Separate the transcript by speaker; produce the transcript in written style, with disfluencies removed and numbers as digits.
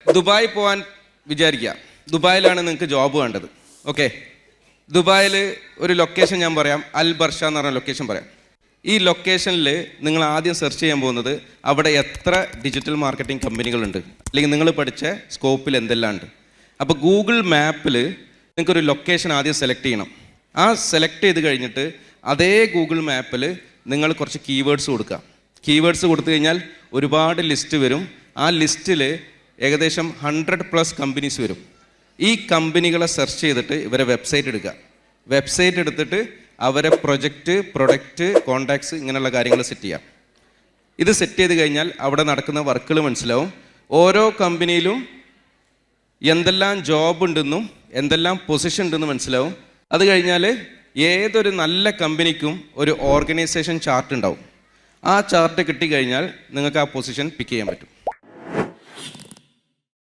Speaker 1: Dubai പോകാൻ വിചാരിക്കുക. ദുബായിലാണ് നിങ്ങൾക്ക് ജോബ് വേണ്ടത്. ഓക്കെ, ദുബായിൽ ഒരു ലൊക്കേഷൻ ഞാൻ പറയാം, അൽ ബർഷ എന്ന് പറഞ്ഞ ലൊക്കേഷൻ പറയാം. ഈ ലൊക്കേഷനിൽ നിങ്ങൾ ആദ്യം സെർച്ച് ചെയ്യാൻ പോകുന്നത് അവിടെ എത്ര ഡിജിറ്റൽ മാർക്കറ്റിംഗ് കമ്പനികളുണ്ട്, അല്ലെങ്കിൽ നിങ്ങൾ പഠിച്ച സ്കോപ്പിൽ എന്തെല്ലാം ഉണ്ട്. അപ്പോൾ ഗൂഗിൾ മാപ്പിൽ നിങ്ങൾക്കൊരു ലൊക്കേഷൻ ആദ്യം സെലക്ട് ചെയ്യണം. ആ സെലക്ട് ചെയ്ത് കഴിഞ്ഞിട്ട് അതേ ഗൂഗിൾ മാപ്പിൽ നിങ്ങൾ കുറച്ച് കീവേഡ്സ് കൊടുക്കുക. കീവേഡ്സ് കൊടുത്തു കഴിഞ്ഞാൽ ഒരുപാട് ലിസ്റ്റ് വരും. ആ ലിസ്റ്റിൽ ഏകദേശം 100+ കമ്പനീസ് വരും. ഈ കമ്പനികളെ സെർച്ച് ചെയ്തിട്ട് ഇവരെ വെബ്സൈറ്റ് എടുക്കുക. വെബ്സൈറ്റ് എടുത്തിട്ട് അവരെ പ്രൊജക്റ്റ്, പ്രൊഡക്റ്റ്, കോണ്ടാക്ട്സ് ഇങ്ങനെയുള്ള കാര്യങ്ങൾ സെറ്റ് ചെയ്യാം. ഇത് സെറ്റ് ചെയ്ത് കഴിഞ്ഞാൽ അവിടെ നടക്കുന്ന വർക്കുകൾ മനസ്സിലാവും. ഓരോ കമ്പനിയിലും എന്തെല്ലാം ജോബ് ഉണ്ടെന്നും എന്തെല്ലാം പൊസിഷൻ ഉണ്ടെന്നും മനസ്സിലാവും. അത് കഴിഞ്ഞാൽ ഏതൊരു നല്ല കമ്പനിക്കും ഒരു ഓർഗനൈസേഷൻ ചാർട്ട് ഉണ്ടാവും. ആ ചാർട്ട് കിട്ടിക്കഴിഞ്ഞാൽ നിങ്ങൾക്ക് ആ പൊസിഷൻ പിക്ക് ചെയ്യാൻ പറ്റും.